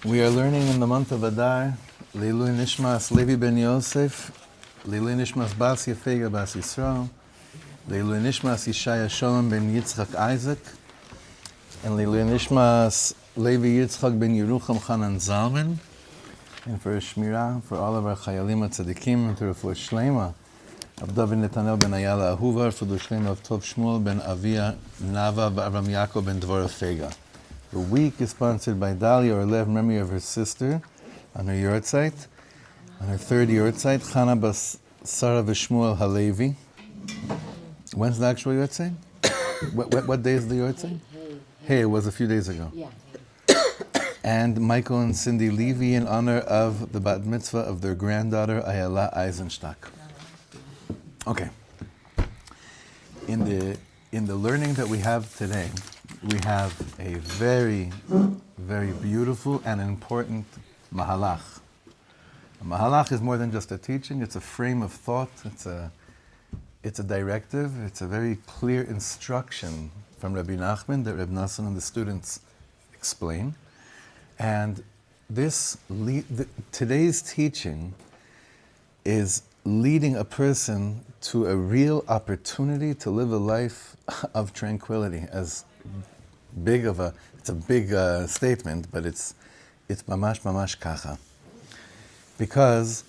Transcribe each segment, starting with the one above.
We are learning in the month of Adar, Leilui Nishmas Levi ben Yosef, Leilui Nishmas Bas Yefega Bas Yisrael, Leilui Nishmas Yishaya Sholem ben Yitzchak Isaac, and Leilui Nishmas Levi Yitzchak ben Yerucham Chanan Zalman, and for a Shmirah, for all of our Chayalim Tzadikim, and for Shlema, of David Netanel ben Ayala Ahuvar, for the Shlema of Tov Shmuel ben Avia Nava Avram Yaakov ben Dvorah Fega. The week is sponsored by Dalia Orlev, memory of her sister, on her yortzeit, on her third yortzeit, Chana Bas Sarah Vishmuel Halevi. When's the actual yortzeit? What day is the yortzeit? Hey, it was a few days ago. Yeah. And Michael and Cindy Levy in honor of the bat mitzvah of their granddaughter Ayala Eisenstock. Okay. In the learning that we have today, we have a very, very beautiful and important mahalach. A mahalach is more than just a teaching, it's a frame of thought, it's a directive, it's a very clear instruction from Rebbe Nachman that Rebbe Nosson and the students explain. And today's teaching is leading a person to a real opportunity to live a life of tranquility. It's a big statement, but it's mamash kacha. Because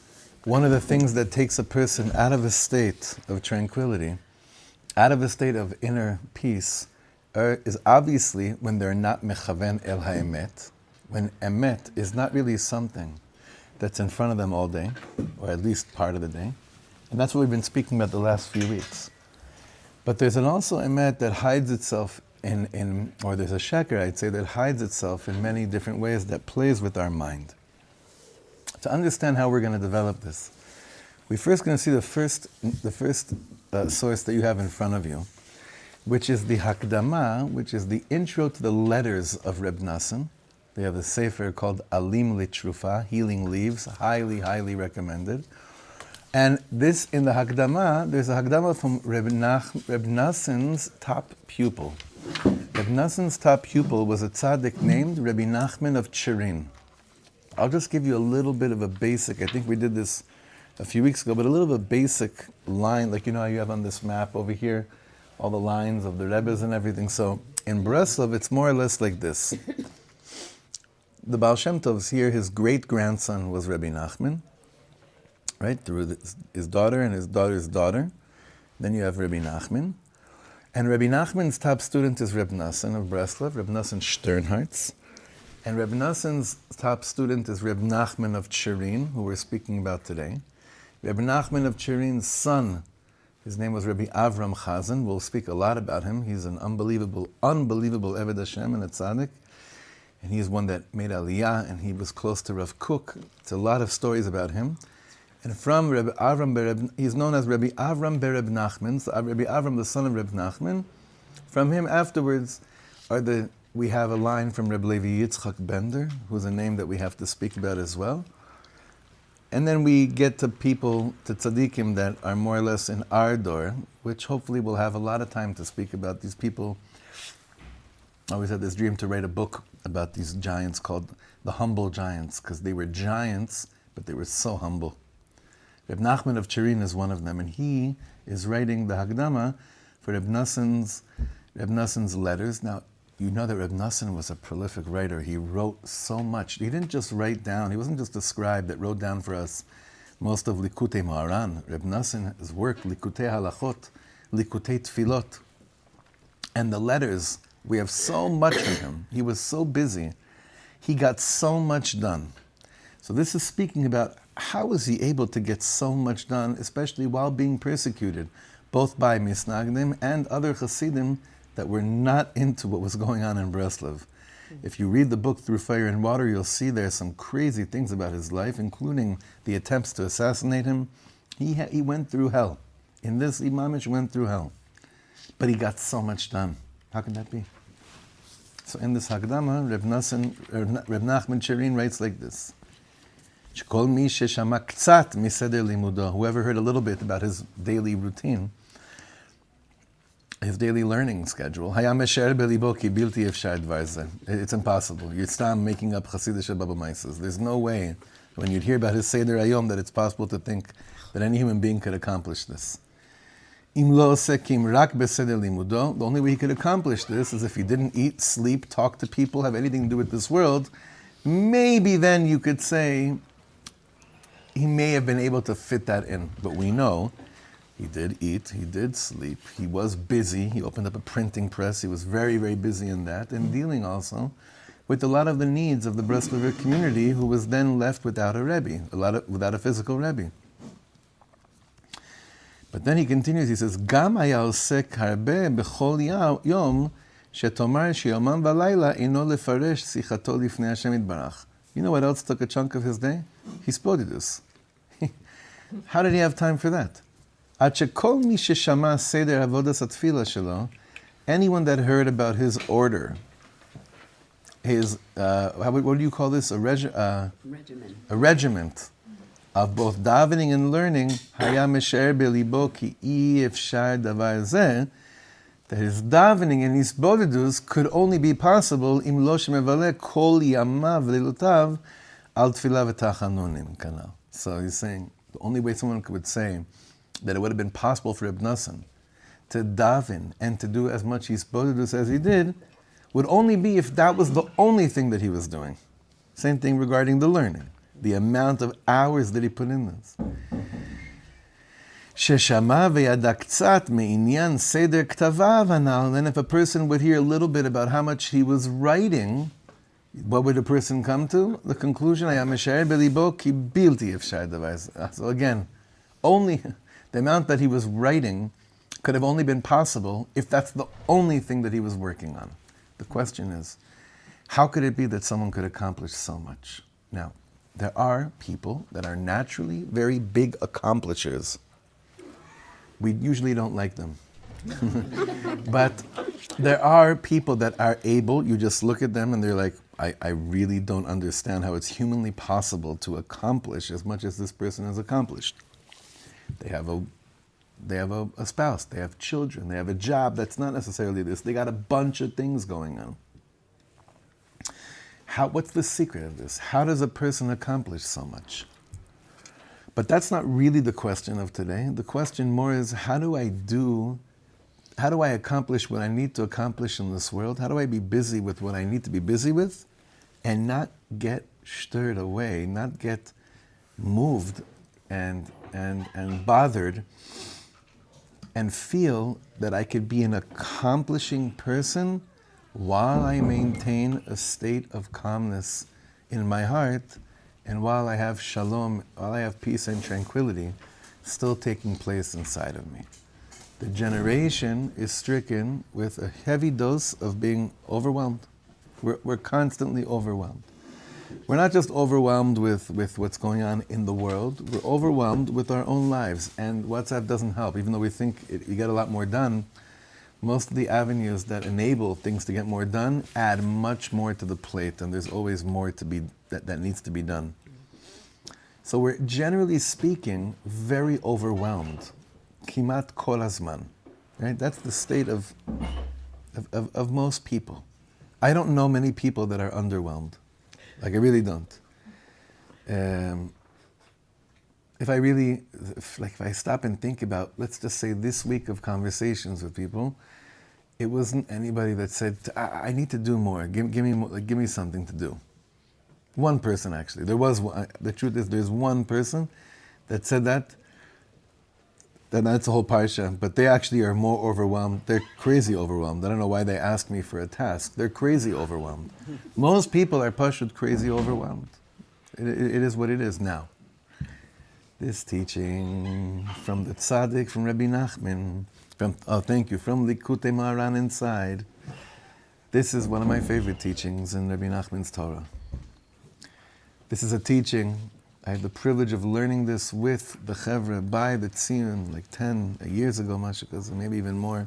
one of the things that takes a person out of a state of tranquility, out of a state of inner peace, is obviously when they're not mechaven el ha'emet, when emet is not really something that's in front of them all day, or at least part of the day. And that's what we've been speaking about the last few weeks. But there's also emet that hides itself or there's a sheker, I'd say, that hides itself in many different ways that plays with our mind. To understand how we're going to develop this, we're first going to see the first source that you have in front of you, which is the Hakdama, which is the intro to the letters of Reb Nosson. They have a sefer called Alim Litrufa, Healing Leaves, highly, highly recommended. And this, in the Hakdama, there's a Hakdama from Reb Nosson's top pupil. Reb Nosson's top pupil was a tzaddik named Rebbe Nachman of Chirin. I'll just give you a little bit of a basic, I think we did this a few weeks ago, but a little bit of basic line, like you know how you have on this map over here, all the lines of the Rebbes and everything. So in Breslov, it's more or less like this. The Baal Shem Tov's here, his great-grandson was Rebbe Nachman, right, through his daughter and his daughter's daughter. Then you have Rebbe Nachman. And Rebbe Nachman's top student is Reb Nosson of Breslov, Reb Nosson Sternhartz. And Reb Nosson's top student is Reb Nachman of Chirin, who we're speaking about today. Reb Nachman of Chirin's son, his name was Rebbe Avram Chazan. We'll speak a lot about him. He's an unbelievable Eved Hashem and a tzaddik. And he's one that made Aliyah, and he was close to Rav Kook. It's a lot of stories about him. And from Rebbe Avram he's known as Rebbe Avram Bereb Nachman, so Rebbe Avram, the son of Rebbe Nachman. From him afterwards we have a line from Rebbe Levi Yitzchak Bender, who's a name that we have to speak about as well. And then we get to people, to tzaddikim that are more or less in our door, which hopefully we'll have a lot of time to speak about. These people, I always had this dream to write a book about these giants called the Humble Giants, because they were giants, but they were so humble. Reb Nachman of Chirin is one of them, and he is writing the Hakdama for Reb Nosson's letters. Now, you know that Reb Nosson was a prolific writer. He wrote so much. He didn't just write down, he wasn't just a scribe that wrote down for us most of Likutey Moharan. Reb Nosson's work, Likutey Halachot, Likutey Tfilot, and the letters, we have so much from him. He was so busy. He got so much done. So this is speaking about how was he able to get so much done, especially while being persecuted, both by Misnagdim and other Hasidim that were not into what was going on in Breslov. If you read the book Through Fire and Water, you'll see there's some crazy things about his life, including the attempts to assassinate him. He went through hell. In this, Imamish went through hell. But he got so much done. How can that be? So in this Hakdama, Reb Nachman Chirin writes like this. Whoever heard a little bit about his daily routine, his daily learning schedule. It's impossible. You'd start making up Chassidish Baba Maises. There's no way, when you'd hear about his Seder Hayom, that it's possible to think that any human being could accomplish this. The only way he could accomplish this is if he didn't eat, sleep, talk to people, have anything to do with this world. Maybe then you could say he may have been able to fit that in. But we know he did eat, he did sleep, he was busy, he opened up a printing press, he was very, very busy in that, and dealing also with a lot of the needs of the Breslover community, who was then left without a Rebbe, without a physical Rebbe. But then he continues, he says, Gam haya osek harbe bechol yom shetomar sheyomam v'layla ino lefaresh sichato lifnei Hashem yitbarach. You know what else took a chunk of his day? Hisbodedus. How did he have time for that? Ad shekol mi sheshama seder avodas atfila shelo, anyone that heard about his order, his, what do you call this? A regiment of both davening and learning, haya mesher belibo ki efshar davar zeh, that his davening and his bodedus could only be possible im lo shemevale kol yamav v'leilutav al tefillah v'tachanunim kanal. So he's saying the only way someone could say that it would have been possible for Rebbe Nosson to daven and to do as much his bodedus as he did would only be if that was the only thing that he was doing. Same thing regarding the learning. The amount of hours that he put in this. Sheshama v'yada k'tzat me'inyan seder ktavav hanal. Then if a person would hear a little bit about how much he was writing, what would a person come to? The conclusion, haya mesher belibo ki bilti efshar davar. So again, only the amount that he was writing could have only been possible if that's the only thing that he was working on. The question is, how could it be that someone could accomplish so much? Now, there are people that are naturally very big accomplishers. We usually don't like them. But there are people that are able, you just look at them and they're like, I really don't understand how it's humanly possible to accomplish as much as this person has accomplished. They have a spouse, they have children, they have a job that's not necessarily this. They got a bunch of things going on. What's the secret of this? How does a person accomplish so much? But that's not really the question of today. The question more is, how do I accomplish what I need to accomplish in this world? How do I be busy with what I need to be busy with and not get stirred away, not get moved and bothered, and feel that I could be an accomplishing person while I maintain a state of calmness in my heart, and while I have shalom, while I have peace and tranquility still taking place inside of me. The generation is stricken with a heavy dose of being overwhelmed. We're constantly overwhelmed. We're not just overwhelmed with what's going on in the world, we're overwhelmed with our own lives. And WhatsApp doesn't help. Even though we think you get a lot more done, most of the avenues that enable things to get more done add much more to the plate, and there's always more to be that needs to be done. So we're, generally speaking, very overwhelmed. Kimat kol hazman. Right? That's the state of most people. I don't know many people that are underwhelmed. Like, I really don't. If I stop and think about, let's just say this week of conversations with people, it wasn't anybody that said, I need to do more. Give me something to do. One person, actually. There was one. The truth is, there's one person that said that. That's a whole parsha, but they actually are more overwhelmed. They're crazy overwhelmed. I don't know why they ask me for a task. They're crazy overwhelmed. Most people are pashut crazy overwhelmed. It is what it is now. This teaching from the tzaddik, from Rebbe Nachman, from Likutey Moharan inside. This is one of my favorite teachings in Rebbe Nachman's Torah. This is a teaching, I had the privilege of learning this with the Chevra by the Tzion, like 10 years ago, Mashikaz, maybe even more.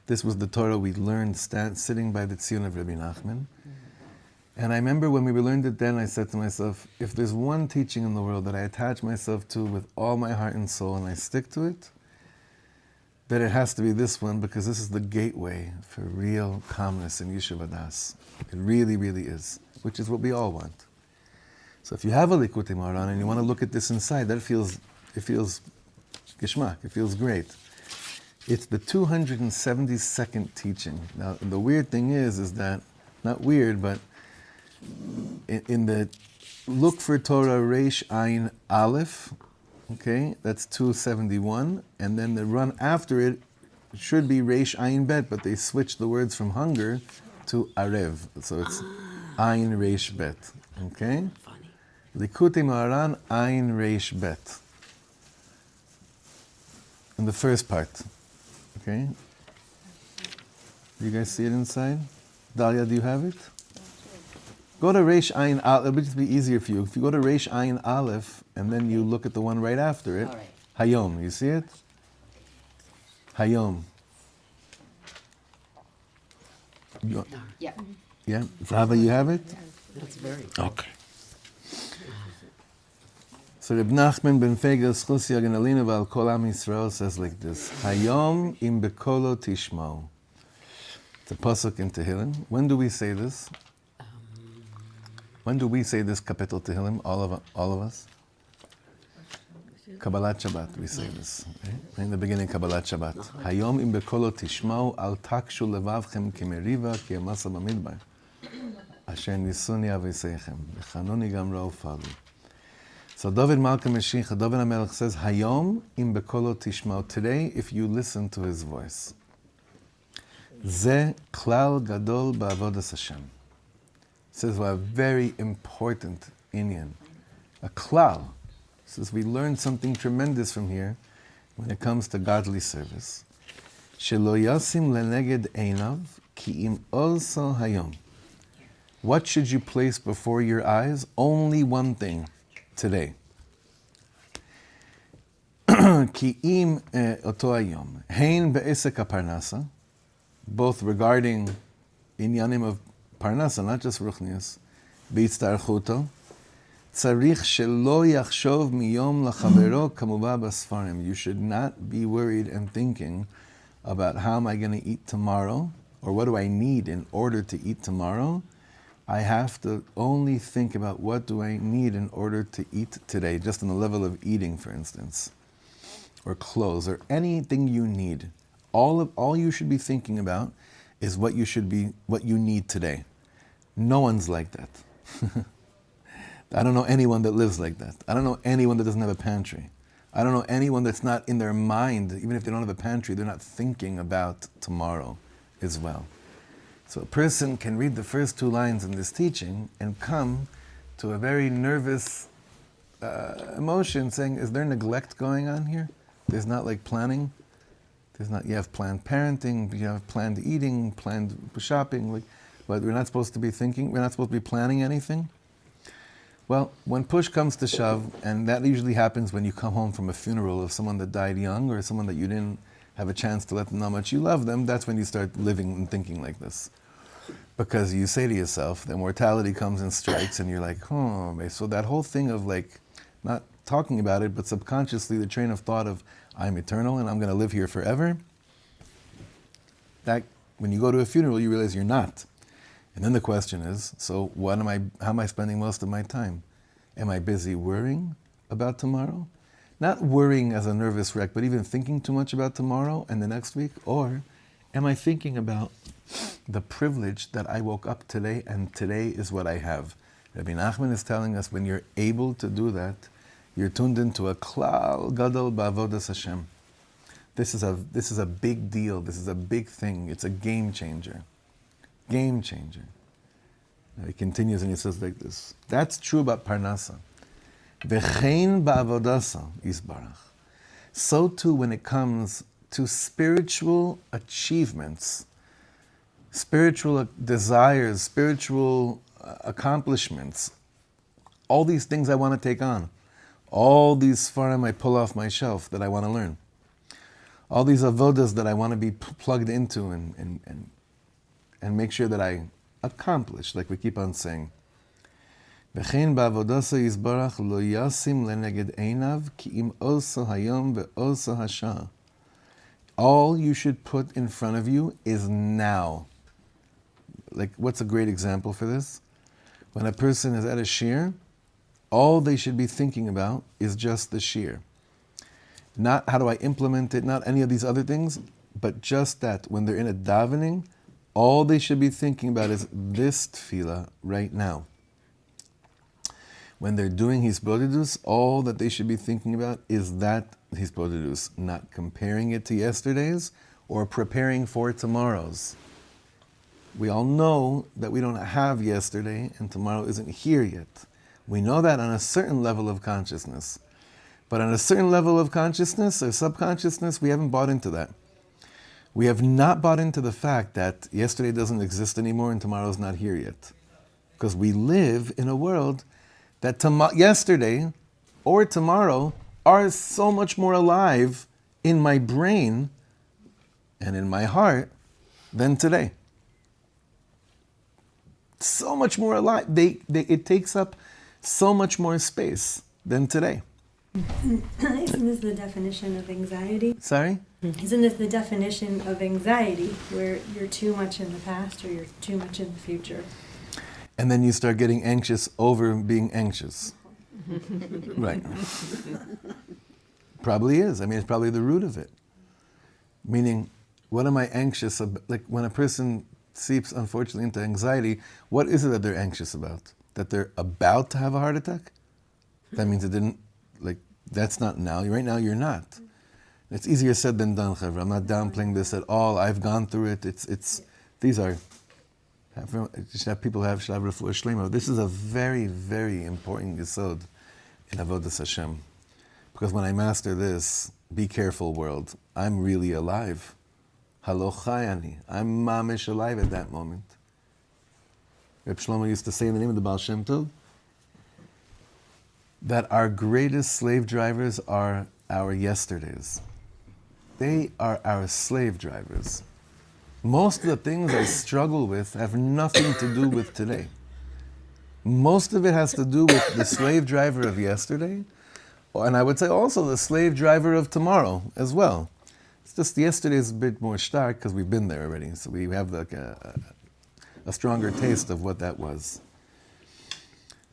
This was the Torah we learned sitting by the Tzion of Rebbe Nachman. And I remember when we learned it then, I said to myself, if there's one teaching in the world that I attach myself to with all my heart and soul and I stick to it, that it has to be this one because this is the gateway for real calmness in Yeshiva Das. It really, really is, which is what we all want. So if you have a Likutey Moharan and you want to look at this inside, it feels geschmack, it feels great. It's the 272nd teaching. Now, the weird thing is that, not weird, but in the look for Torah Reish Ayin Aleph, okay, that's 271, and then the run after it should be Reish Ayin Bet, but they switched the words from hunger to Arev, so it's Ayin Reish Bet, okay? Likutey Moharan Ayin Reish Bet. In the first part, okay? Do you guys see it inside? Dalia, do you have it? Go to Reish Ayin Aleph, it'll just be easier for you. If you go to Reish Ayin Aleph, and then you look at the one right after it, Hayom, you see it? Hayom. Yeah. Yeah? Zahava, you have it? That's very good. Okay. So Rebbe Nachman ben Fegel Schus Yagen Alina Val Kol Am Yisrael says like this: Hayom im bekolo tishme'u. It's a pasuk in Tehillim. When do we say this? When do we say this kapitel Tehillim? All of us. Kabbalat Shabbat. We say this. Okay? In the beginning, Kabbalat Shabbat. Hayom im bekolo tishme'u al takshu levavchem kimeriva ki amasa b'midbar. Asher nisuni aviseichem v'chanoni gam ra'u falu. So David Malka Mashiach, David HaMelech says, Hayom im bekolo tishme'u. Today, if you listen to his voice. Ze klal gadol ba'avodas Hashem. Says a very important inyan. A klal. Says we learn something tremendous from here when it comes to godly service. Shelo yasim leneged einav ki im also hayom. What should you place before your eyes? Only one thing. Today. Ki im oto hayom. Hein be'esek parnasa, both regarding inyanim of parnasa, not just ruchnius, b'yitztarchuto, tzarich shelo yachshov miyom lachavero kamuva basfarim. You should not be worried and thinking about how am I going to eat tomorrow, or what do I need in order to eat tomorrow. I have to only think about what do I need in order to eat today, just on the level of eating, for instance, or clothes, or anything you need. All you should be thinking about is what you need today. No one's like that. I don't know anyone that lives like that. I don't know anyone that doesn't have a pantry. I don't know anyone that's not in their mind, even if they don't have a pantry, they're not thinking about tomorrow as well. So a person can read the first two lines in this teaching and come to a very nervous emotion saying, is there neglect going on here? There's not like planning. You have planned parenting, you have planned eating, planned shopping, but we're not supposed to be thinking, we're not supposed to be planning anything. Well, when push comes to shove, and that usually happens when you come home from a funeral of someone that died young or someone that you didn't have a chance to let them know how much you love them, that's when you start living and thinking like this. Because you say to yourself, the mortality comes and strikes, and you're like, oh, so that whole thing of not talking about it, but subconsciously the train of thought of, I'm eternal and I'm going to live here forever, that when you go to a funeral, you realize you're not. And then the question is, so how am I spending most of my time? Am I busy worrying about tomorrow? Not worrying as a nervous wreck, but even thinking too much about tomorrow and the next week? Or am I thinking about the privilege that I woke up today and today is what I have? Rebbe Nachman is telling us when you're able to do that, you're tuned into a klal gadol ba'avodas Hashem. This is a big deal. This is a big thing. It's a game changer. Game changer. Now he continues and he says like this. That's true about parnasa. V'chein ba'avodasa yisbarach. So too when it comes to spiritual achievements, spiritual desires, spiritual accomplishments, all these things I want to take on, all these farim I pull off my shelf that I want to learn, all these avodas that I want to be plugged into and make sure that I accomplish, like we keep on saying. V'chein ba'avodasa yisbarach lo yasim leneged einav ki im oso hayom ve'oso hashah. All you should put in front of you is now. Like, what's a great example for this? When a person is at a shiur, all they should be thinking about is just the shiur. Not how do I implement it, not any of these other things, but just that. When they're in a davening, all they should be thinking about is this tefillah right now. When they're doing hisbodedus, all that they should be thinking about is that hisbodedus, not comparing it to yesterday's or preparing for tomorrow's. We all know that we don't have yesterday and tomorrow isn't here yet. We know that on a certain level of consciousness. But on a certain level of consciousness or subconsciousness, we haven't bought into that. We have not bought into the fact that yesterday doesn't exist anymore and tomorrow's not here yet. Because we live in a world that yesterday or tomorrow are so much more alive in my brain and in my heart than today. So much more alive. It takes up so much more space than today. Isn't this the definition of anxiety? Sorry? Isn't this the definition of anxiety, where you're too much in the past or you're too much in the future? And then you start getting anxious over being anxious. Right. Probably is. I mean, it's probably the root of it. Meaning, what am I anxious about? Like, when a person seeps, unfortunately, into anxiety, what is it that they're anxious about? That they're about to have a heart attack? That means it didn't, like, that's not now. Right now, you're not. It's easier said than done, Chavra. I'm not downplaying this at all. I've gone through it. These are, people have refuah shlema. This is a very, very important yesod in Avodah Shem. Because when I master this, be careful, world, I'm really alive. Halo chayani. I'm mamish alive at that moment. Rav Shlomo used to say in the name of the Baal Shem Tov that our greatest slave drivers are our yesterdays. They are our slave drivers. Most of the things I struggle with have nothing to do with today. Most of it has to do with the slave driver of yesterday, and I would say also the slave driver of tomorrow as well. It's just yesterday is a bit more stark because we've been there already, so we have like a stronger taste of what that was.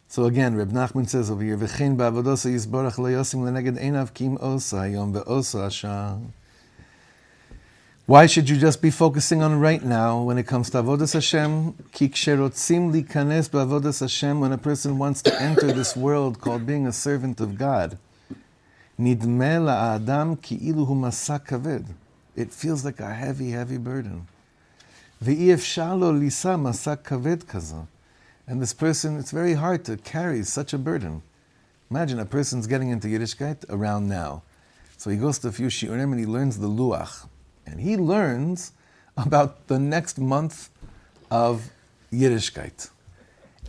So again, Rebbe Nachman says over here, "V'chein ba'avodosa yisborach lo yosim leneged einav kim osa hayom ve'osa asha." Why should you just be focusing on right now when it comes to Avodas Hashem? Ki ksherotzim likanes ba'avodas Hashem, when a person wants to enter this world called being a servant of God, nidmeh la'adam ki'ilu hu masa kaved. It feels like a heavy, heavy burden. Ve'i efshar lo lisa masa kaved kazo. And this person, it's very hard to carry such a burden. Imagine a person's getting into Yiddishkeit around now. So he goes to a few shiurim and he learns the luach. And he learns about the next month of Yiddishkeit.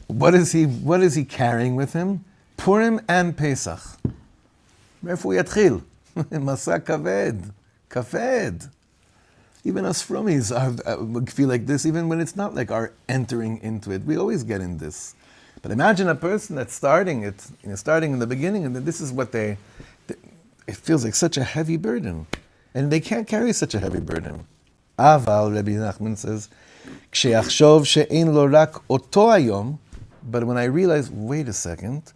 What is he carrying with him? Purim and Pesach. Me'efu yatchil? Masa kaved. Kaved. Even us frummies feel like this, even when it's not like our entering into it. We always get in this. But imagine a person that's starting in the beginning, and then this is what it feels like such a heavy burden. And they can't carry such a heavy burden. Aval, Rebbe Nachman says, "Ksheachshov she'ein lo rak oto hayom," but when I realize, wait a second,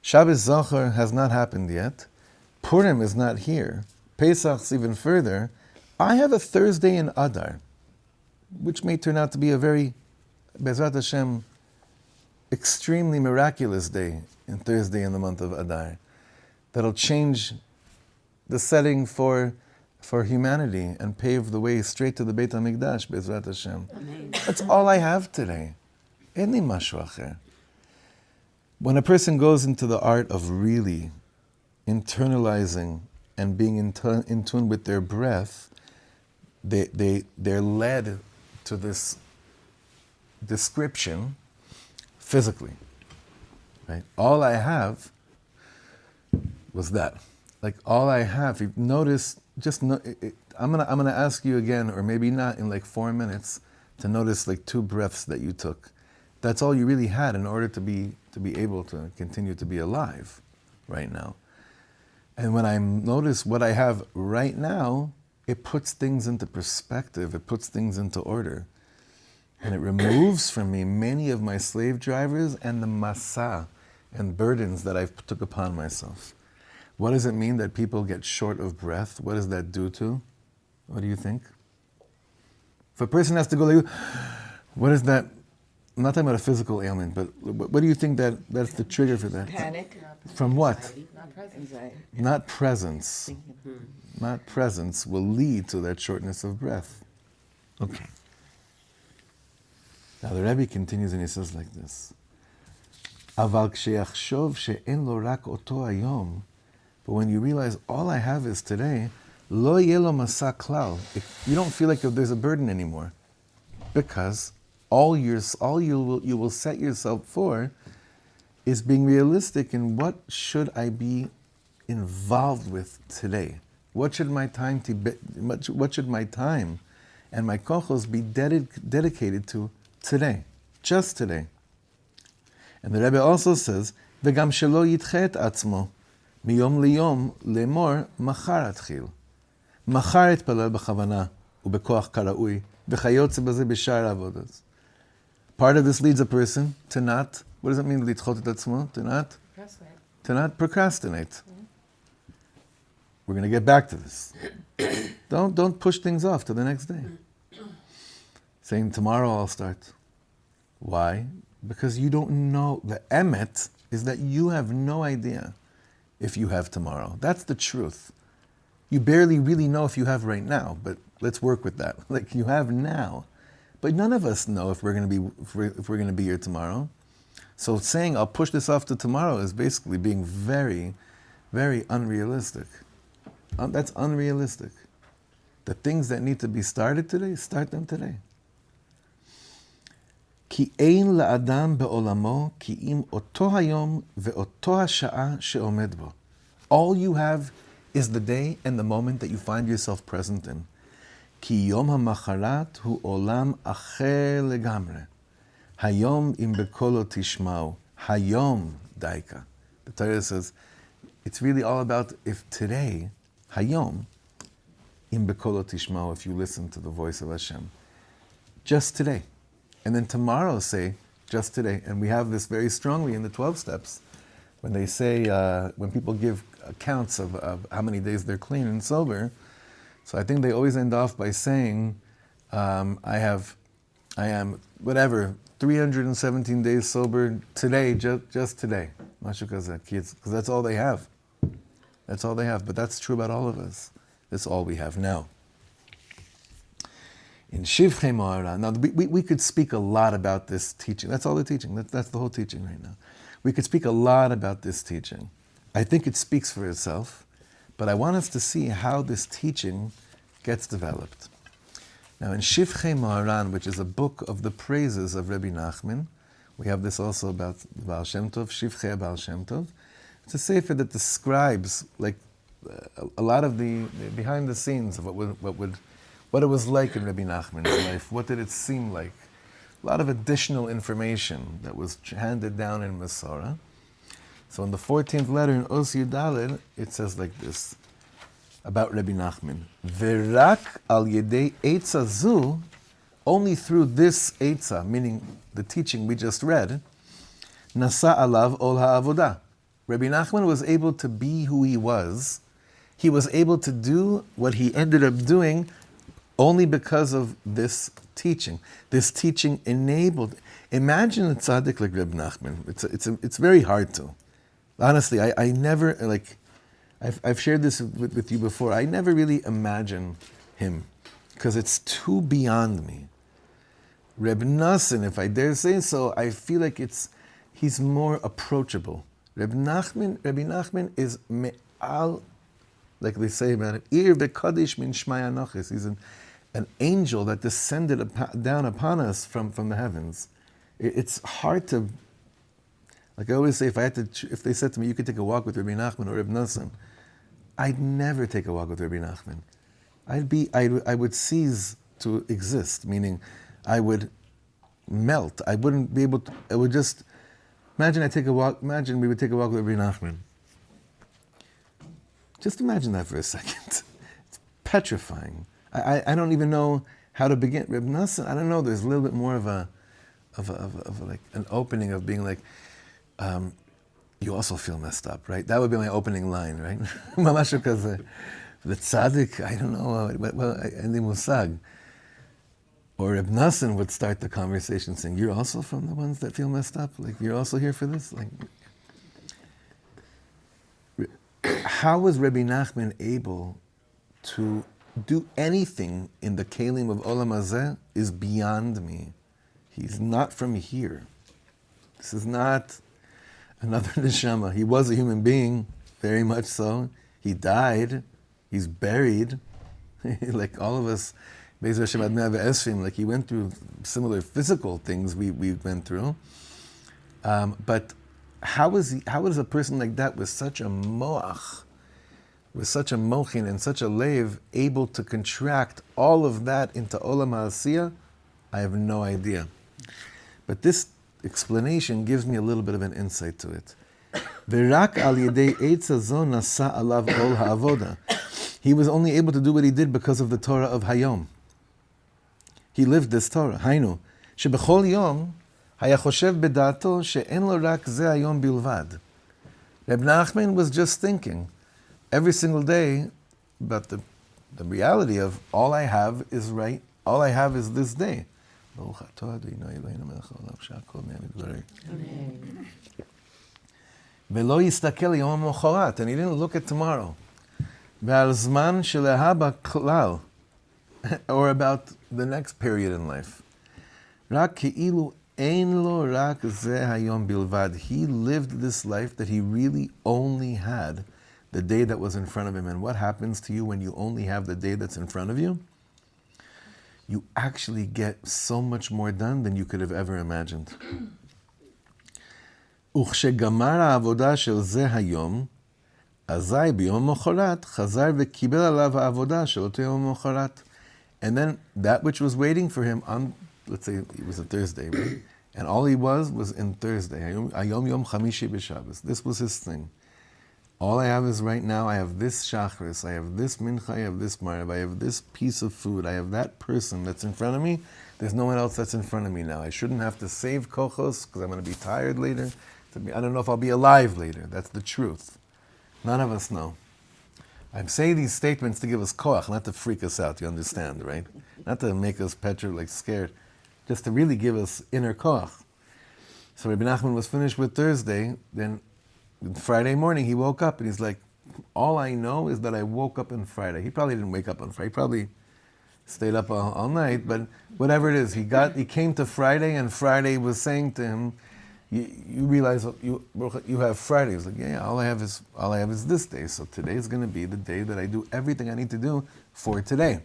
Shabbos Zachor has not happened yet, Purim is not here, Pesach's even further, I have a Thursday in Adar, which may turn out to be a very, Bezrat Hashem, extremely miraculous day in Thursday in the month of Adar, that'll change the setting for humanity and pave the way straight to the Beit HaMikdash, Bezrat Hashem. Amen. That's all I have today. Any mashu acher. When a person goes into the art of really internalizing and being in tune with their breath, they're led to this description physically. Right? All I have was that. Like all I have. You notice. I'm gonna ask you again, or maybe not in like 4 minutes, to notice like 2 breaths that you took. That's all you really had in order to be able to continue to be alive right now. And when I notice what I have right now, it puts things into perspective, it puts things into order. And it removes from me many of my slave drivers and the masa and burdens that I've took upon myself. What does it mean that people get short of breath? What does that do to? What do you think? If a person has to go like, what is that? I'm not talking about a physical ailment, but what do you think that's the trigger for that? Panic. From what? Anxiety. Not presence. Not presence will lead to that shortness of breath. Okay. Now the Rebbe continues and he says like this. אבל כשיחשוב שאין לו רק אותו היום, but when you realize all I have is today, לא יהיה לו מסע כלל. You don't feel like there's a burden anymore. Because all you will set yourself for is being realistic in what should I be involved with today? What should my time and my kochos be dedicated to today? Just today. And the Rebbe also says, וגם שלא ידחה את עצמו מיום ליום לאמור מחר אתחיל. מחר אתפלל בכוונה ובכוח כראוי וכיוצא בזה בשאר העבודות. Part of this leads a person to not, what does it mean, לדחות את עצמו? To not procrastinate. We're going to get back to this. Don't push things off to the next day. Saying tomorrow I'll start. Why? Because you don't know. The emet is that you have no idea if you have tomorrow. That's the truth. You barely really know if you have right now, but let's work with that. Like you have now. But none of us know if we're going to be here tomorrow. So saying I'll push this off to tomorrow is basically being very, very unrealistic. That's unrealistic. The things that need to be started today, start them today. כי אין לאדם בעולמו כי אם אותו היום ואותו השעה שעומד בו. All you have is the day and the moment that you find yourself present in. כי יום המחרת הוא עולם אחר לגמרי. היום אם בקולו תשמעו. היום דייקה. The Torah says, it's really all about if today, hayom, im bekolo tishme'u, if you listen to the voice of Hashem. Just today. And then tomorrow say, just today. And we have this very strongly in the 12 steps. When they say, when people give accounts of how many days they're clean and sober, so I think they always end off by saying, I am, whatever, 317 days sober today, just today. Because that's all they have. That's all they have. But that's true about all of us. That's all we have now. In Likutey Moharan, now we could speak a lot about this teaching. That's all the teaching. That's the whole teaching right now. We could speak a lot about this teaching. I think it speaks for itself, but I want us to see how this teaching gets developed. Now in Likutey Moharan, which is a book of the praises of Rebbe Nachman, we have this also about Baal Shem Tov, Shivchei Baal Shem Tov. It's a sefer that describes like a lot of the behind the scenes of what it was like in Rebbe Nachman's life. What did it seem like? A lot of additional information that was handed down in Masorah. So in the 14th letter in Os Yudaled, it says like this about Rebbe Nachman: Verak al yedei eitza zu, only through this eitza, meaning the teaching we just read, nasa alav ol ha'avodah. Rebbe Nachman was able to be who he was. He was able to do what he ended up doing only because of this teaching. This teaching enabled. Imagine a tzaddik like Rebbe Nachman. It's very hard to. Honestly, I never, like, I've shared this with you before. I never really imagine him because it's too beyond me. Rebbe Nosson, if I dare say so, I feel like he's more approachable. Rebbe Nachman is me'al, like they say about it, Ir v'kadish min shmai anochis. He's an angel that descended down upon us from the heavens. It's hard to, like I always say, if they said to me, you could take a walk with Rebbe Nachman or Rebbe Nosson, I'd never take a walk with Rebbe Nachman. I would cease to exist, meaning I would melt. I wouldn't be able to, I would just, imagine we would take a walk with Rebbe Nachman. Just imagine that for a second. It's petrifying. I don't even know how to begin. Reb Nosson, I don't know, there's a little bit more of like an opening of being like, you also feel messed up, right? That would be my opening line, right? Mamash because the tzaddik, I don't know, well, in the musag. Or Reb Nosson would start the conversation saying, you're also from the ones that feel messed up? Like, you're also here for this? Like, how was Rebbe Nachman able to do anything in the kelim of Olam Hazeh is beyond me. He's not from here. This is not another neshama. He was a human being, very much so. He died. He's buried. Like all of us, Be'ez Hashem Ad Mea Ve'esrim, like he went through similar physical things we went through. But how is a person like that with such a moach, with such a mochin and such a leiv, able to contract all of that into Olam HaAsiyah? I have no idea. But this explanation gives me a little bit of an insight to it. V'rak al yedei eitz hazo nasa alav ol ha'avodah. He was only able to do what he did because of the Torah of Hayom. He lived this Torah. Hainu, shebechol yom haya choshev bedato she'en lo rak ze hayom bilvad. Rebbe Nachman was just thinking every single day about the reality of all I have is right, all I have is this day. V'lo yistakel yom ha'mochorat, and he didn't look at tomorrow. Ve'al zman sheleha b'klal, or about the next period in life. Rak ki'ilu ein lo rak ze hayom bilvad. He lived this life that he really only had the day that was in front of him. And what happens to you when you only have the day that's in front of you? You actually get so much more done than you could have ever imagined. וכשגמר העבודה של זה היום, אזי ביום המחרת חזר וקיבל עליו העבודה של אותו יום המחרת. And then that which was waiting for him on, let's say it was a Thursday, right? And all he was in Thursday. Hayom Yom Chamishi b'Shabbos. This was his thing. All I have is right now, I have this shachris, I have this mincha, I have this marav, I have this piece of food, I have that person that's in front of me. There's no one else that's in front of me now. I shouldn't have to save kochos because I'm going to be tired later. I don't know if I'll be alive later. That's the truth. None of us know. I'm saying these statements to give us koach, not to freak us out, you understand, right? Not to make us like scared, just to really give us inner koach. So Rebbe Nachman was finished with Thursday, then Friday morning he woke up and he's like, all I know is that I woke up on Friday. He probably didn't wake up on Friday, he probably stayed up all night, but whatever it is, he came to Friday and Friday was saying to him, you realize you have Friday. He was like, yeah, all I have is this day. So today is going to be the day that I do everything I need to do for today.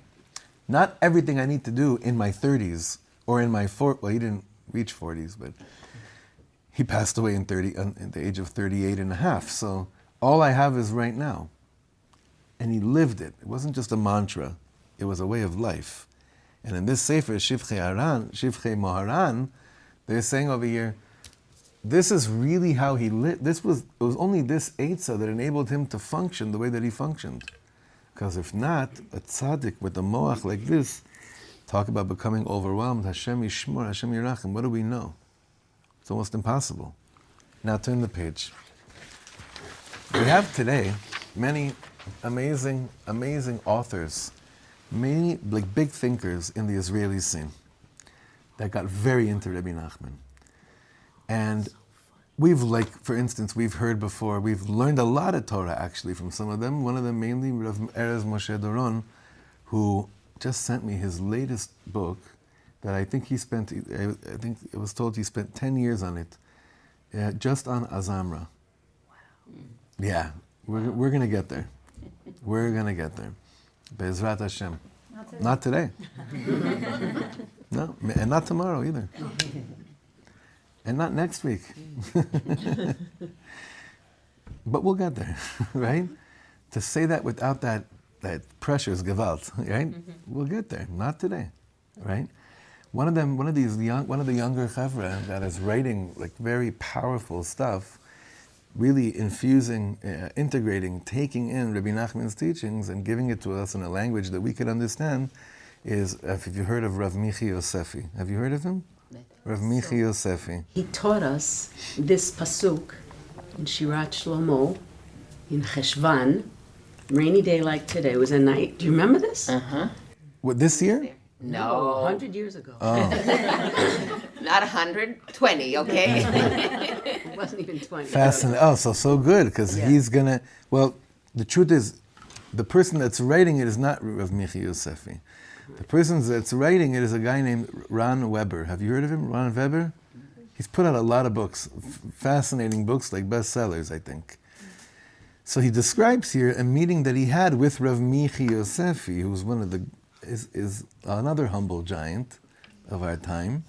Not everything I need to do in my 30s or in my well, he didn't reach 40s, but he passed away at the age of 38 and a half. So all I have is right now. And he lived it. It wasn't just a mantra. It was a way of life. And in this sefer, Shiurei Moharan, they're saying over here, this is really how he lived. It was only this Eitzah that enabled him to function the way that he functioned. Because if not, a tzaddik with a moach like this, talk about becoming overwhelmed, Hashem Yishmor, Hashem Yirachim, what do we know? It's almost impossible. Now turn the page. We have today many amazing authors, many like big thinkers in the Israeli scene that got very into Rebbe Nachman. And for instance, we've heard before, we've learned a lot of Torah actually from some of them. One of them mainly, Rav Erez Moshe Doron, who just sent me his latest book that I think I think it was told he spent 10 years on it, just on Azamra. Wow. Yeah, we're going to get there. We're going to get there. Be'ezrat Hashem. Not today. No, and not tomorrow either. And not next week. But we'll get there, right? To say that without that pressure is gewalt, right? Mm-hmm. We'll get there. Not today, right? One of the younger chevra that is writing like very powerful stuff really infusing, integrating, taking in Rebbe Nachman's teachings and giving it to us in a language that we could understand is, if you've heard of Rav Michi Yosefi. Have you heard of him? Rav Michi Yosefi. He taught us this pasuk in Shirat Shlomo in Cheshvan, rainy day like today. It was a night. Do you remember this? What, this year? No, 100 years ago. Not 120, okay? It wasn't even 20. Fascinating. Oh, so good, because he's gonna, well, the truth is, the person that's writing it is not Rav Michi Yosefi. The person that's writing it is a guy named Ron Weber. Have you heard of him, Ron Weber? He's put out a lot of books, fascinating books, like bestsellers, I think. So he describes here a meeting that he had with Rav Michi Yosefi, who's one of the, is another humble giant of our time,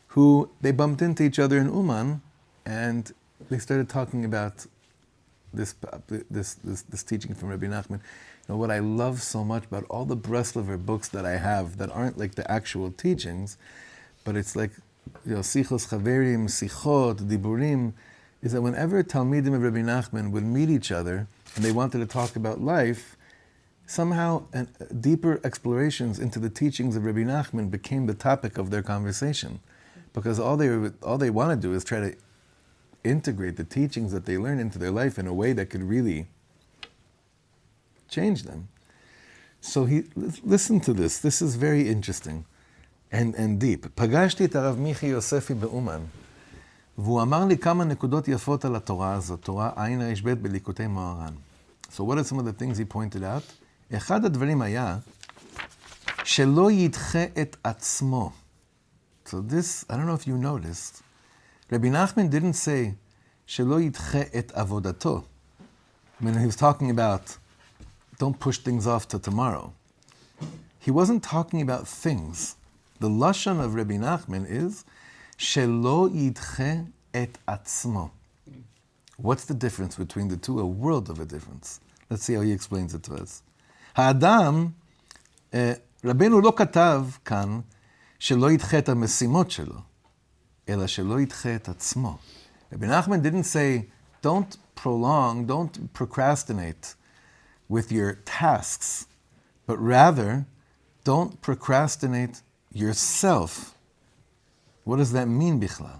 who they bumped into each other in Uman, and they started talking about this teaching from Rebbe Nachman. You know, what I love so much about all the Breslover books that I have that aren't like the actual teachings, but it's like, you know, Sichos Chaverim, Sichot, Diburim, is that whenever Talmidim of Rebbe Nachman would meet each other and they wanted to talk about life, somehow deeper explorations into the teachings of Rebbe Nachman became the topic of their conversation. Because all they want to do is try to integrate the teachings that they learn into their life in a way that could really change them. So listen to this. This is very interesting and deep. פגשתי את הרב מיכי יוספי באומן, והוא אמר לי כמה נקודות יפות על התורה הזאת, תורה ע"ב בליקוטי מוהר"ן. So what are some of the things he pointed out? אחד הדברים היה שלא ידחה את עצמו. So this, I don't know if you noticed, Rebbe Nachman didn't say שלא ידחה את עבודתו. I mean, he was talking about don't push things off to tomorrow. He wasn't talking about things. The lashon of Rebbe Nachman is שלא ידחה את עצמו. What's the difference between the two? A world of a difference. Let's see how he explains it to us. האדם, רבנו לא כתב כאן שלא ידחה את המשימות שלו, אלא שלא ידחה את עצמו. Rebbe Nachman didn't say, don't procrastinate with your tasks, but rather, don't procrastinate yourself. What does that mean, בכלל?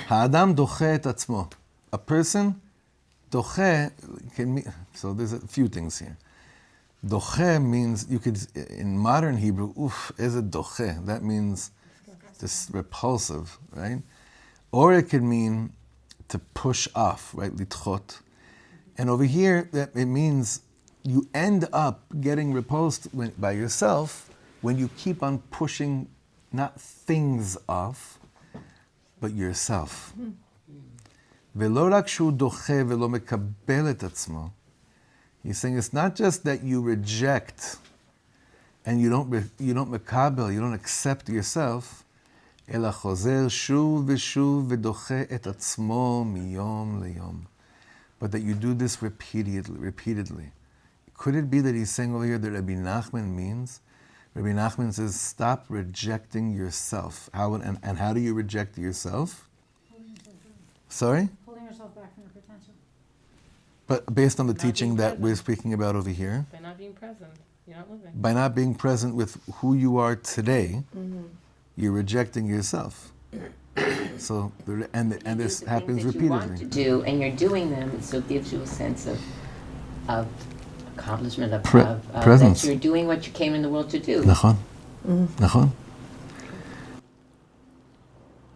האדם דוחה את עצמו. A person, דוחה, can mean, so there's a few things here. דוחה means, you could, in modern Hebrew, איזה דוחה, that means this repulsive, right? Or it could mean to push off, right? לדחות. And over here, that it means you end up getting repulsed by yourself when you keep on pushing not things off, but yourself. ולא רק שהוא דוחה ולא מקבל את עצמו, he's saying it's not just that you reject and you don't מקבל, you don't accept yourself, אלא חוזר שוב ושוב ודוחה את עצמו מיום ליום. But that you do this repeatedly. Could it be that he's saying over here that Rebbe Nachman means? Rebbe Nachman says, stop rejecting yourself. And how do you reject yourself? Sorry? Pulling yourself back from your potential. But based on the Not teaching being that present. we're speaking about over here, By not being present, you're not living. by not being present with who you are today, you're rejecting yourself. So, and this You do the happens things that you want to repeatedly. do, and you're doing them, so it gives you a sense of accomplishment, of presence. that you're doing what you came in the world to do. נכון, נכון.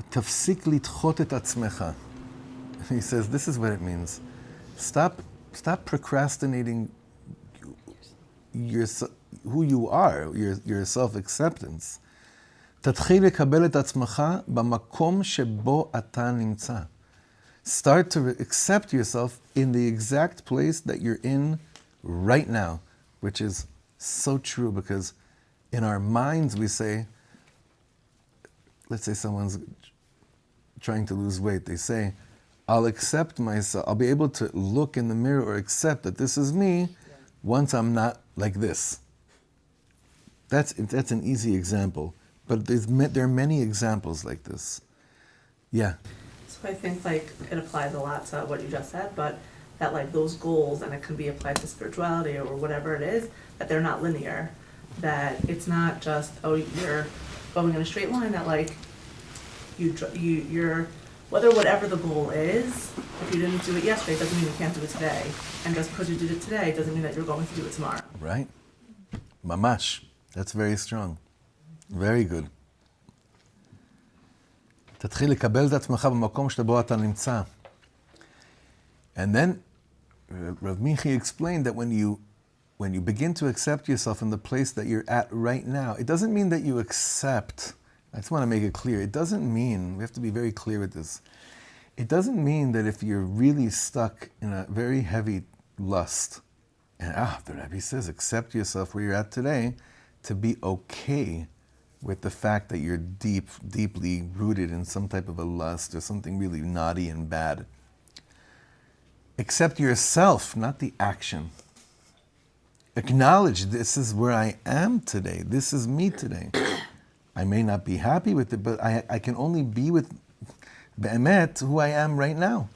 תפסיק לדחות את עצמך. He says, this is what it means. Stop procrastinating who you are, your self-acceptance. תתחיל לקבל את עצמך במקום שבו אתה נמצא. Start to accept yourself in the exact place that you're in right now, which is so true because in our minds we say, let's say someone's trying to lose weight, they say, I'll accept myself, I'll be able to look in the mirror or accept that this is me once I'm not like this. That's an easy example, but there are many examples like this. Yeah. So So I think like it applies a lot to what you just said, but that like those goals, and it can be applied to spirituality or whatever it is, that they're not linear. That it's not just, oh, you're going in a straight line, that like you're, whatever the goal is, if you didn't do it yesterday, it doesn't mean you can't do it today. And just because you did it today doesn't mean that you're going to do it tomorrow. Right? Mamash. That's very strong. Very good. תתחיל לקבל את עצמך במקום שבו אתה נמצא. And then Rav Michi explained that when you begin to accept yourself in the place that you're at right now, it doesn't mean that you accept. I just want to make it clear. It doesn't mean, we have to be very clear with this. It doesn't mean that if you're really stuck in a very heavy lust, and the Rebbe says, accept yourself where you're at today, to be okay with the fact that you're deeply rooted in some type of a lust or something really naughty and bad. Accept yourself, not the action. Acknowledge, this is where I am today. This is me today. I may not be happy with it, but I can only be with Be'emet, who I am right now.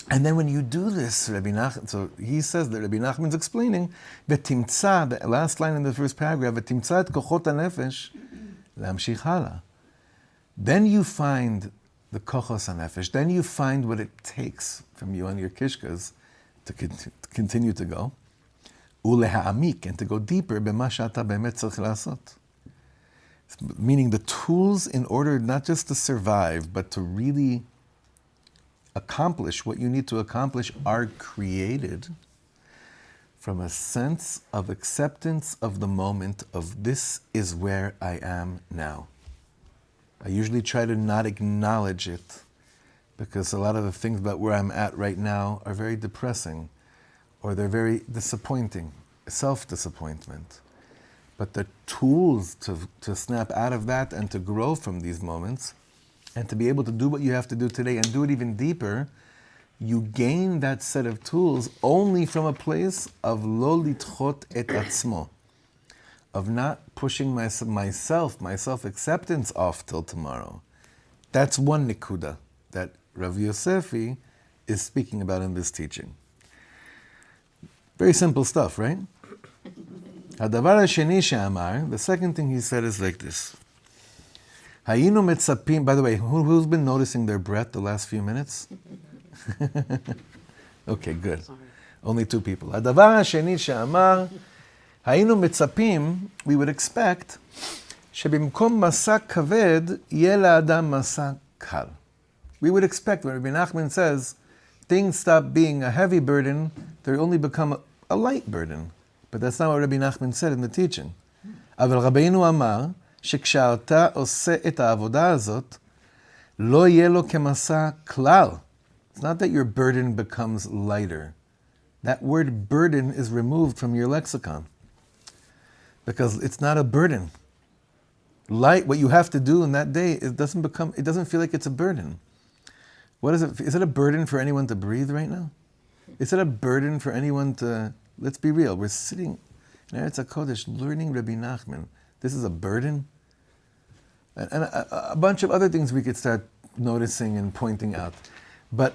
And then when you do this, Rebbe Nachman, so he says that Rebbe Nachman's explaining, V'timtza, the last line in the first paragraph, V'timtza et kochot hanefesh, להמשיך הלאה. Then you find the kochos hanefesh, then you find what it takes from you and your kishkas to continue to go, ulehaamik, and to go deeper, b'ma she'ata be'emet tzarich la'asot. Meaning the tools in order not just to survive, but to really accomplish what you need to accomplish are created from a sense of acceptance of the moment of this is where I am now. I usually try to not acknowledge it because a lot of the things about where I'm at right now are very depressing or they're very disappointing, self-disappointment. But the tools to snap out of that and to grow from these moments and to be able to do what you have to do today and do it even deeper, you gain that set of tools only from a place of lo litchot et atzmo, of not pushing my self-acceptance off till tomorrow. That's one nikuda that Rav Yosefi is speaking about in this teaching. Very simple stuff, right? הדבר השני שאמר, the second thing he said is like this. היינו מצפים, by the way, who's been noticing their breath the last few minutes? Okay, good. Only two people. הדבר השני שאמר, היינו מצפים, we would expect, שבמקום מסע כבד, יהיה לאדם מסע קל. We would expect, when Rebbe Nachman says, things stop being a heavy burden, they only become a light burden. But that's not what Rebbe Nachman said in the teaching. אבל רבינו אמר, שכשאתה עושה את העבודה הזאת, לא יהיה לו כמסע כלל. It's not that your burden becomes lighter. That word burden is removed from your lexicon. Because it's not a burden. Light, what you have to do in that day, it doesn't feel like it's a burden. What is it? Is it a burden for anyone to breathe right now? Is it a burden for anyone to, let's be real, we're sitting in Eretz HaKodesh learning Rebbe Nachman. This is a burden? And a bunch of other things we could start noticing and pointing out. But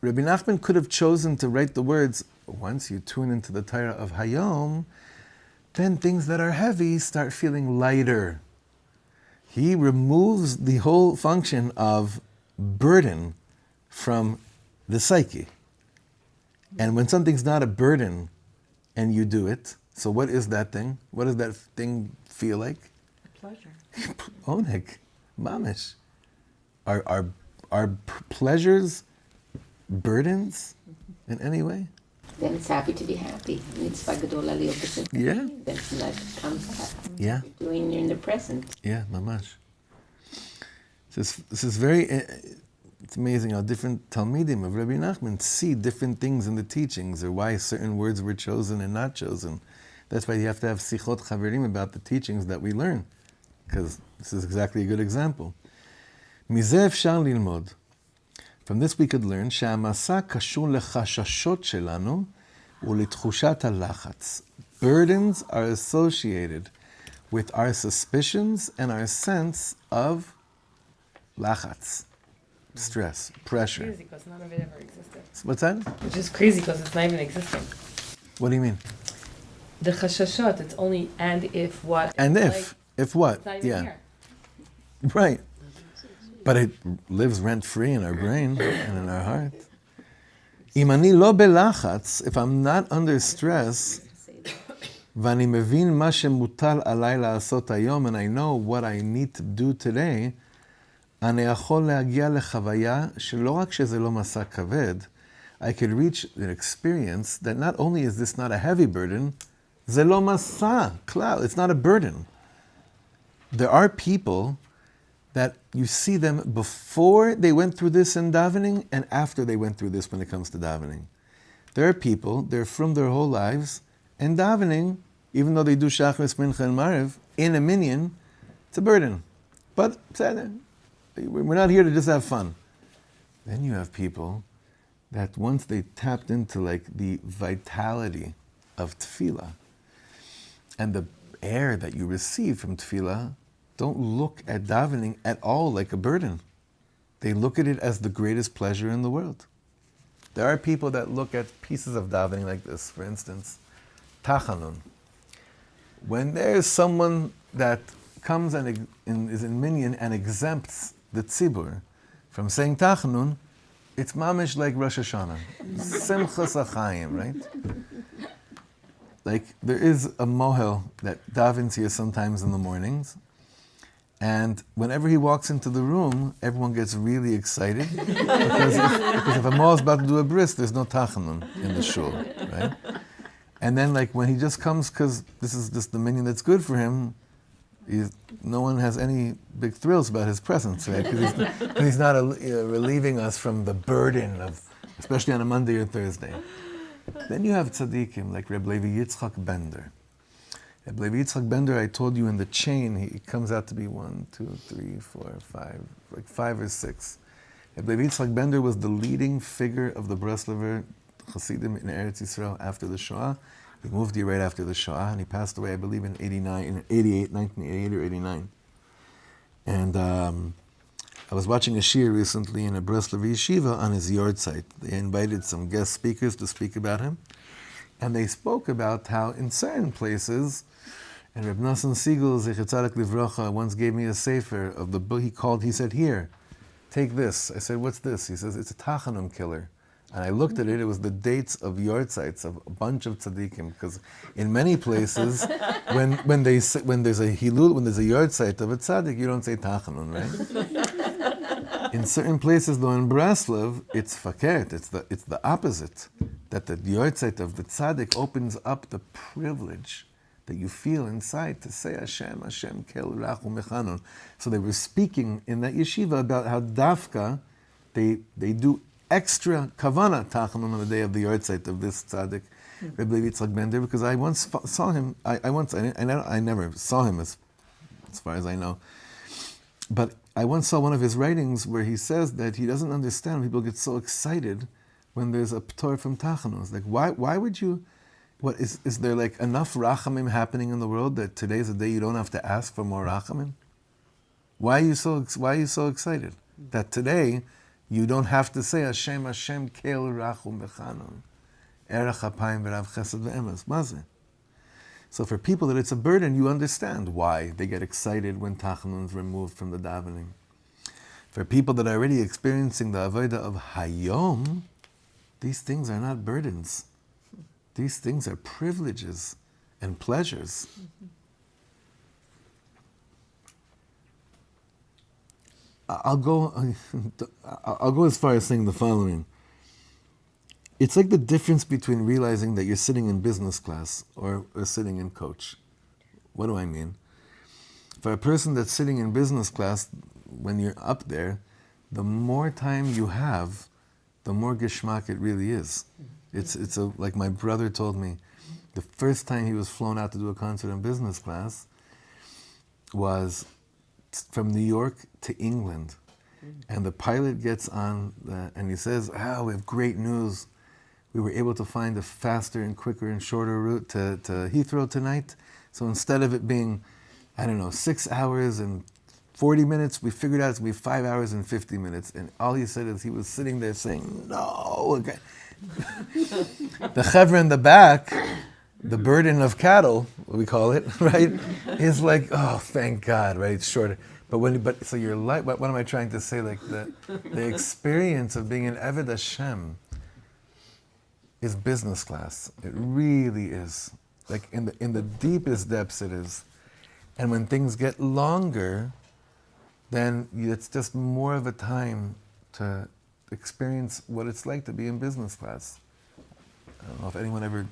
Rebbe Nachman could have chosen to write the words, once you tune into the Torah of Hayom, then things that are heavy start feeling lighter. He removes the whole function of burden from the psyche. And when something's not a burden and you do it, so what is that thing? What does that thing feel like? A pleasure. Oneg, mamish. Are pleasures burdens in any way? Then it's happy to be happy. Mitzvah gedola liot b'simcha. Yeah. That's that comes. Yeah. You're doing in the present. Yeah, mamash. This is very. It's amazing how different Talmidim of Rebbe Nachman see different things in the teachings, or why certain words were chosen and not chosen. That's why you have to have sichot chaverim about the teachings that we learn, because this is exactly a good example. Mizeh efshar lilmod. From this we could learn שהמסע קשור לחששות שלנו ולתחושת הלחץ. Burdens are associated with our suspicions and our sense of lachatz, stress, pressure. Crazy because none of it ever existed. What's that? Which is crazy because it's not even existing. What do you mean? The chashashot, it's only and if what. And Like, if what? it's not even Yeah. here. Right. But it lives rent-free in our brain and in our heart. אם אני לא בלחץ, if I'm not under stress, ואני מבין מה שמוטל עליי לעשות היום, and I know what I need to do today, אני יכול להגיע לחוויה שלא רק שזה לא מסע כבד, I could reach an experience that not only is this not a heavy burden, זה לא מסע, כלל, it's not a burden. There are people that you see them before they went through this in davening and after they went through this when it comes to davening. There are people, they're from their whole lives, and davening, even though they do Shachris, Mincha, and Mariv, in a minyan, it's a burden. But we're not here to just have fun. Then you have people that once they tapped into like the vitality of tefillah and the air that you receive from tefillah, don't look at davening at all like a burden. They look at it as the greatest pleasure in the world. There are people that look at pieces of davening like this. For instance, Tachnun. When there's someone that comes and is in minyan and exempts the tzibur from saying Tachnun, it's mamish like Rosh Hashanah. Simchas HaChaim, right? Like, there is a mohel that davens here sometimes in the mornings, and whenever he walks into the room, everyone gets really excited because if a mohel is about to do a bris, there's no tachnun in the shul, right? And then, like, when he just comes because this is just the minyan that's good for him, no one has any big thrills about his presence, right? Because he's not relieving us from the burden of, especially on a Monday or Thursday. Then you have tzaddikim like Rebbe Yitzchak Bender. Rebbe Yitzchak Bender, I told you in the chain, he comes out to be 1, 2, 3, 4, 5, like 5 or 6. Rebbe Yitzchak Bender was the leading figure of the Breslover Hasidim in Eretz Yisrael after the Shoah. He moved here right after the Shoah, and he passed away, I believe, in 1988 or 89. And I was watching a Shiur recently in a Breslov yeshiva on his yard site. They invited some guest speakers to speak about him. And they spoke about how in certain places, and Reb Nosson Siegel, Zecher Tzadik Livrocha, once gave me a sefer of the book he said, here, take this. I said, what's this? He says, it's a Tachnun killer. And I looked at it, it was the dates of yard sites of a bunch of tzaddikim, because in many places, when there's a hilul, when there's a yard site of a tzaddik, you don't say Tachnun, right? In certain places, though, in Breslov, it's fakert, it's the opposite, that the yard site of the tzaddik opens up the privilege that you feel inside to say Hashem, Hashem, kel rachu mechanun. So they were speaking in that yeshiva about how dafka, they do extra kavana tachanun on the day of the yard site of this tzaddik, Rebbe Yitzchak Bender, because I once saw him. I never saw him as far as I know, but I once saw one of his writings where he says that he doesn't understand when people get so excited when there's a ptor from tachanun. It's like, why would you? What is there like enough rachamim happening in the world that today's a day you don't have to ask for more rachamim? Why are you so excited that today you don't have to say Hashem, Hashem, kel rachu mechanun, erech hapayim v'rav chesed ve'emes. Mazeh. So for people that it's a burden, you understand why they get excited when Tachnun is removed from the davening. For people that are already experiencing the Avodah of Hayom, these things are not burdens. These things are privileges and pleasures. I'll go as far as saying the following. It's like the difference between realizing that you're sitting in business class or sitting in coach. What do I mean? For a person that's sitting in business class, when you're up there, the more time you have, the more geschmack it really is. It's like my brother told me, the first time he was flown out to do a concert in business class was from New York to England. And the pilot gets on and he says, we have great news. We were able to find a faster and quicker and shorter route to Heathrow tonight. So instead of it being, 6 hours and 40 minutes, we figured out it's going to be 5 hours and 50 minutes. And all he said is he was sitting there saying, no. Okay. The chevra in the back, the burden of cattle, what we call it, right, is like, oh, thank God, right? It's shorter. So your life, what am I trying to say? Like the experience of being an Eved Hashem is business class. It really is. Like in the deepest depths it is. And when things get longer, then it's just more of a time to experience what it's like to be in business class. I don't know if anyone ever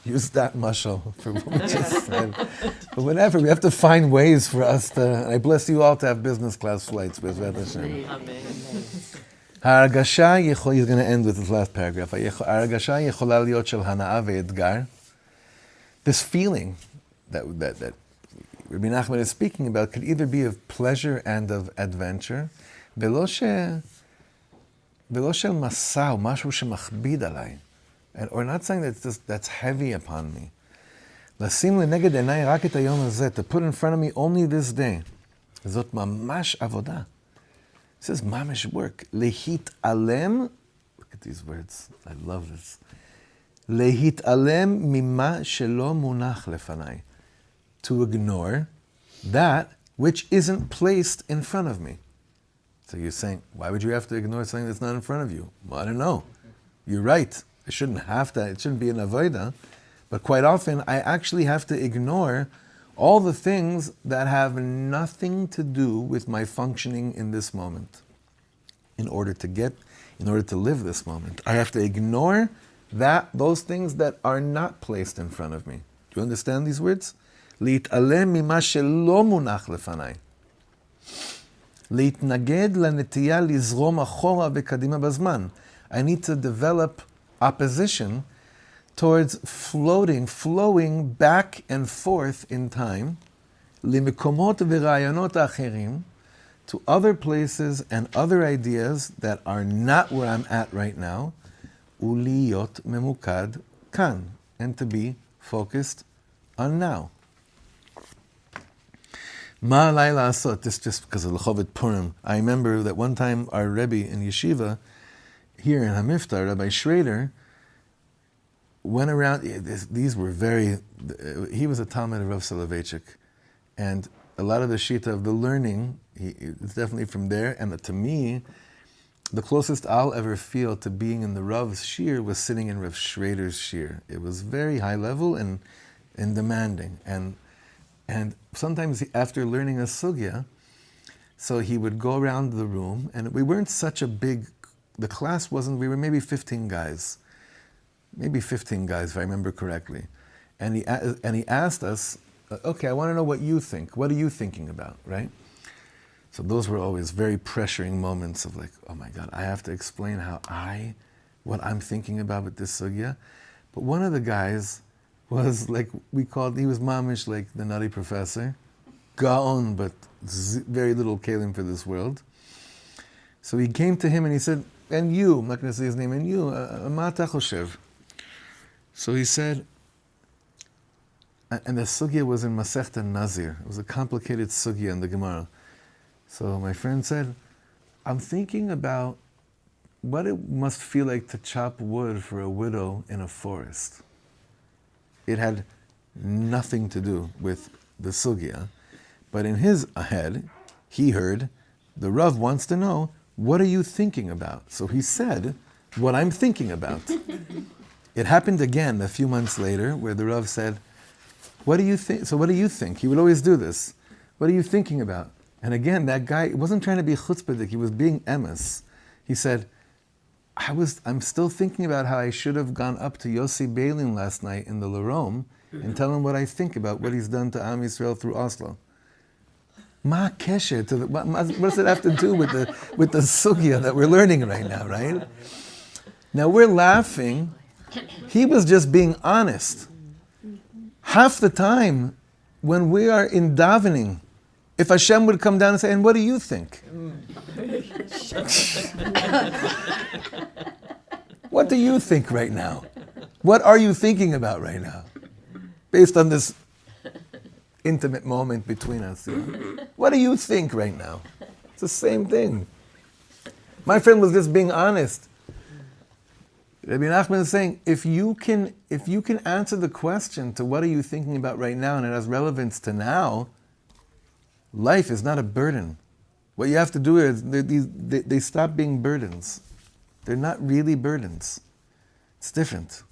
used that mashal for what we just said. But whatever, we have to find ways for us to, I bless you all to have business class flights with Rebbe Hashem. He's going to end with this last paragraph. This feeling that Rebbe Nachman is speaking about could either be of pleasure and of adventure, ולא של מסע או משהו שמכביד עליי, or not something that's heavy upon me. לשים לנגד עיניי רק את היום הזה, to put in front of me only this day. זאת ממש עבודה. This is mamish work. להתעלם, look at these words, I love this. להתעלם ממה שלא מונח לפניי. To ignore that which isn't placed in front of me. So you're saying, why would you have to ignore something that's not in front of you? Well, I don't know. You're right. I shouldn't have to. It shouldn't be an avodah. But quite often, I actually have to ignore all the things that have nothing to do with my functioning in this moment. In order to live this moment, I have to ignore those things that are not placed in front of me. Do you understand these words? להתעלם ממה שלא מונח לפניי. להתנגד לנטייה לזרום אחורה וקדימה בזמן. I need to develop opposition towards flowing back and forth in time, למקומות ורעיונות אחרים, to other places and other ideas that are not where I'm at right now, ולהיות ממוקד כאן, and to be focused on now. Ma alai la'asot, this just because of L'chovet Purim. I remember that one time our Rebbe in Yeshiva, here in Hamiftar, Rabbi Schrader, went around, these were he was a Talmud of Rav Soloveitchik, and a lot of the Shita of the learning, it's definitely from there, and to me, the closest I'll ever feel to being in the Rav's Shiur was sitting in Rav Schrader's Shiur. It was very high level and demanding, and sometimes after learning a sugya, so he would go around the room, and we weren't such a big, the class wasn't, we were maybe 15 guys if I remember correctly. And he asked us, okay, I want to know what you think. What are you thinking about, right? So those were always very pressuring moments of like, oh my God, I have to explain what I'm thinking about with this sugya. But one of the guys was like, he was mamish, like the nutty professor, gaon, but very little kelim for this world. So he came to him and he said, and you, I'm not going to say his name, and you, ma ta choshev? So he said, and the sugya was in Masechta Nazir. It was a complicated sugya in the Gemara. So my friend said, I'm thinking about what it must feel like to chop wood for a widow in a forest. It had nothing to do with the sugya, but in his head, he heard, the Rav wants to know, what are you thinking about? So he said, what I'm thinking about. It happened again a few months later, where the Rav said, what do you think? So what do you think? He would always do this. What are you thinking about? And again, that guy wasn't trying to be chutzpahdik, he was being emes. He said, I'm still thinking about how I should have gone up to Yossi Beilin last night in the Larome and tell him what I think about what he's done to Am Yisrael through Oslo. Ma kesher to what does it have to do with the sugya that we're learning right now, right? Now we're laughing. He was just being honest. Half the time, when we are in davening, if Hashem would come down and say, and what do you think? What do you think right now? What are you thinking about right now? Based on this intimate moment between us. You know? What do you think right now? It's the same thing. My friend was just being honest. Rebbe Nachman is saying, if you can answer the question to what are you thinking about right now, and it has relevance to now, life is not a burden. What you have to do is they stop being burdens. They're not really burdens. It's different.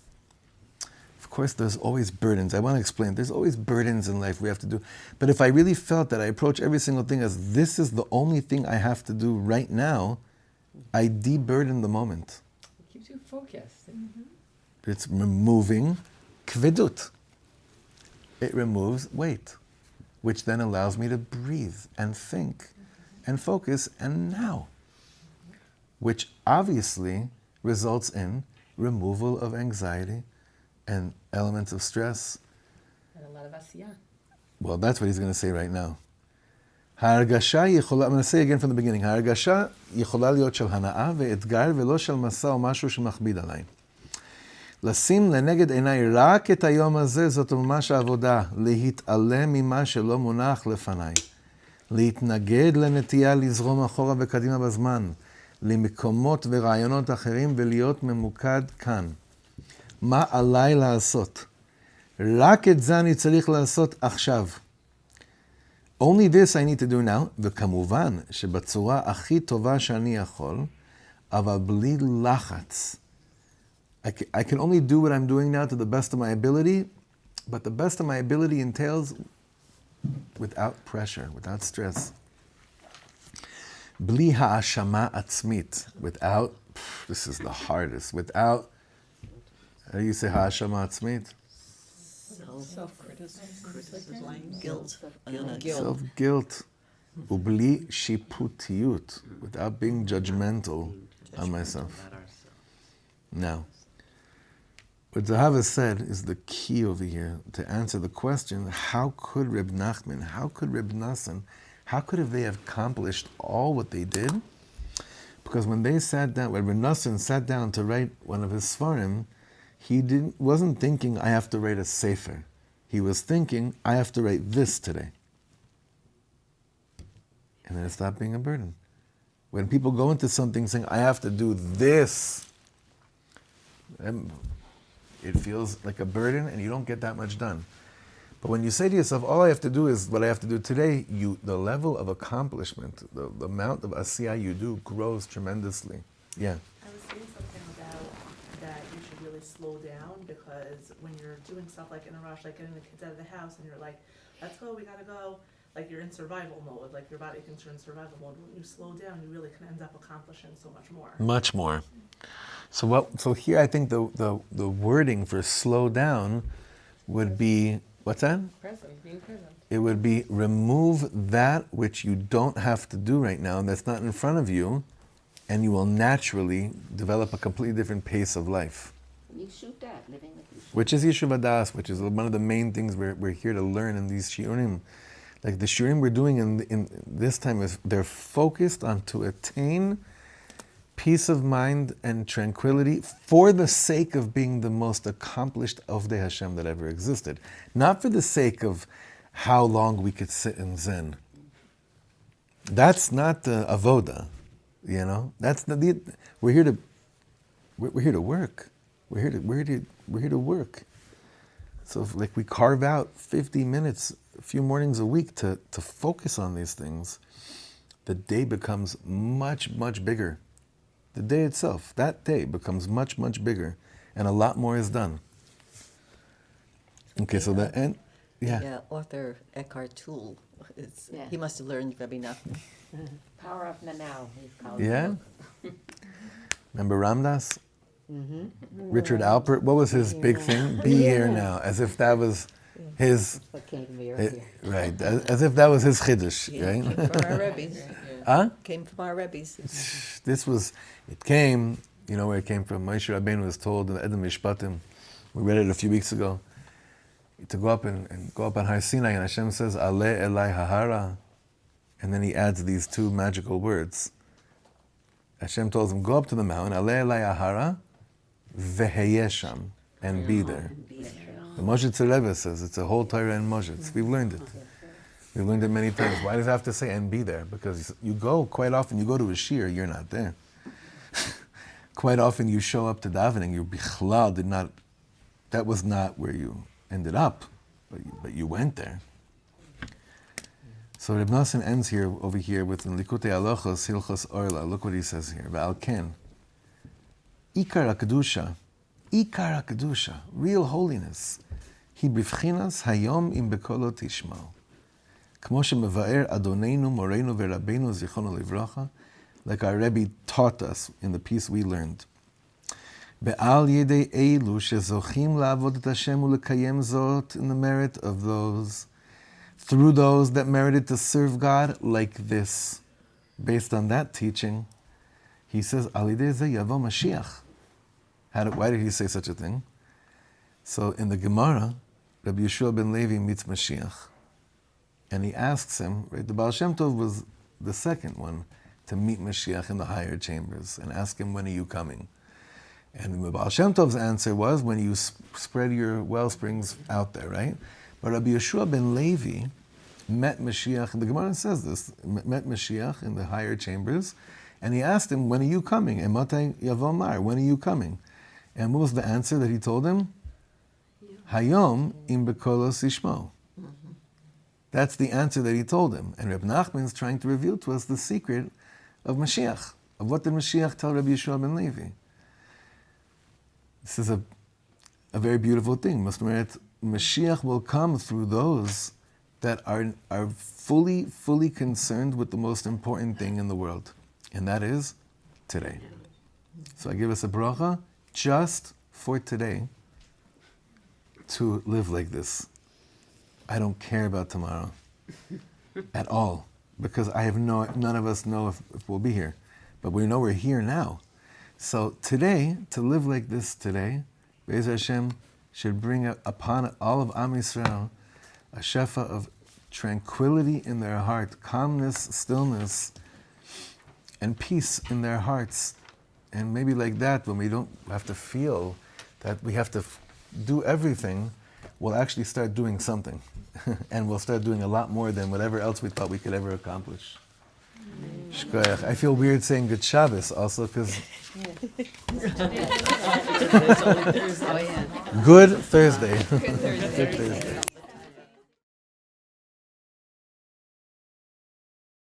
Of course, there's always burdens. I want to explain. There's always burdens in life we have to do. But if I really felt that I approach every single thing as this is the only thing I have to do right now, I de-burden the moment. It keeps you focused. It's removing kvedut. It removes weight, which then allows me to breathe and think and focus and now, which obviously results in removal of anxiety and elements of stress. And a lot of asiyah. Well, that's what he's going to say right now. I'm going to say again from the beginning. ההרגשה יכולה להיות של הנאה ואתגר ולא של מסע או משהו שמכביד עליי. לשים לנגד עיניי רק את היום הזה זאת ממש העבודה, להתעלם ממה שלא מונח לפניי, להתנגד לנטייה לזרום אחורה וקדימה בזמן, למקומות ורעיונות אחרים ולהיות ממוקד כאן. מה עליי לעשות? רק את זה אני צריך לעשות עכשיו. Only this I need to do now, וכמובן שבצורה הכי טובה שאני יכול, אבל בלי לחץ. I can only do what I'm doing now to the best of my ability, but the best of my ability entails without pressure, without stress. בלי האשמה עצמית, without, this is the hardest, without, how do you say האשמה עצמית? Guilt. Self-guilt. ובלי שיפוטיות, without being judgmental on myself. Now, what Zahava said is the key over here to answer the question, how could Rebbe Nachman, how could Rebbe Nosson, how could they have accomplished all what they did? Because when they sat down, when Rebbe Nosson sat down to write one of his Sfarim, he wasn't thinking, I have to write a sefer. He was thinking, I have to write this today. And then it stopped being a burden. When people go into something saying, I have to do this, it feels like a burden and you don't get that much done. But when you say to yourself, all I have to do is what I have to do today, the level of accomplishment, the amount of asiyah you do grows tremendously. Yeah. I was saying something about that you should really slow down, because when you're doing stuff like in a rush, like getting the kids out of the house and you're like, let's go, we gotta go, like you're in survival mode, like your body thinks you're in survival mode. When you slow down, you really can end up accomplishing so much more. Much more. So here I think the wording for slow down would be, what's that? Present, being present. It would be remove that which you don't have to do right now, that's not in front of you, and you will naturally develop a completely different pace of life. You shoot that, living with you. Which is Yeshuv Das, which is one of the main things we're here to learn in these shiurim. Like the shiurim we're doing in this time is they're focused on to attain peace of mind and tranquility for the sake of being the most accomplished Avodah Hashem that ever existed. Not for the sake of how long we could sit in Zen. That's not the Avodah, you know. That's we're here to work. We're here to work. So if, like, we carve out 50 minutes, a few mornings a week to focus on these things, the day becomes much, much bigger. The day itself, that day becomes much, much bigger, and a lot more is done. Okay, so the end, yeah. Yeah, author Eckhart Tolle, Yeah. he must have learned Rebbe Nachman. Power of the now, he's called. Yeah? Remember Ramdas? Mm-hmm. Richard Alpert, what was his big thing? Be here now, as if that was his, What came to me earlier. right, as if that was his chiddush, Came right? from our Rebbe's. Huh? Came from our Rebbe's. It came, you know where it came from. Moshe Rabbeinu was told in the Edom Mishpatim, we read it a few weeks ago, to go up and go up on Har Sinai, and Hashem says, Ale Elai Hahara, and then he adds these two magical words. Hashem tells him, go up to the mountain, Ale Elai Hahara, Veheye Sham, and be there. The Moshe Rebbe says it's a whole Torah and Moshe. We've learned it. We've learned it many times. Why does it have to say and be there? Because you go, quite often you go to a shiur, you're not there. Quite often you show up to davening, your bichlal did not, that was not where you ended up, but you went there. So Reb Nosson ends here, over here, with Likutey Halachos Hilchos Orla. Look what he says here. V'al ken, Ikar HaKedusha, real holiness, hi b'vchinas hayom im bekolo tishme'u. Kmo shemeva'er Adonenu, Moreinu ve'Rabbeinu zichrono livracha, like our Rebbe taught us in the piece we learned. Be'al yedei elu shezochim la'avodat Hashem u'lekayem zot, in the merit of those, through those that merited to serve God like this. Based on that teaching, he says, Al yedei zeh yavo Mashiach. Why did he say such a thing? So in the Gemara, Rabbi Yeshua ben Levi meets Mashiach. And he asks him, right, the Baal Shem Tov was the second one to meet Mashiach in the higher chambers and ask him, when are you coming? And the Baal Shem Tov's answer was, when you spread your well springs out there, right? But Rabbi Yeshua ben Levi met Mashiach, and the Gemara says this, met Mashiach in the higher chambers, and he asked him, when are you coming? Emotei yavo mar, when are you coming? And what was the answer that he told him? Hayom im bekolos ishmo. That's the answer that he told him. And Rebbe Nachman is trying to reveal to us the secret of Mashiach. Of what did Mashiach tell Rabbi Yeshua ben Levi? This is a very beautiful thing. Mashiach will come through those that are fully concerned with the most important thing in the world. And that is today. So I give us a bracha just for today to live like this. I don't care about tomorrow at all, because none of us know if we'll be here, but we know we're here now. So today, to live like this today, Be'ez Hashem should bring upon all of Am Yisrael a shefa of tranquility in their heart, calmness, stillness, and peace in their hearts. And maybe like that, when we don't have to feel that we have to do everything, we'll actually start doing something. And we'll start doing a lot more than whatever else we thought we could ever accomplish. Shkoyach. I feel weird saying Good Shabbos also, because Good Thursday. Good Thursday.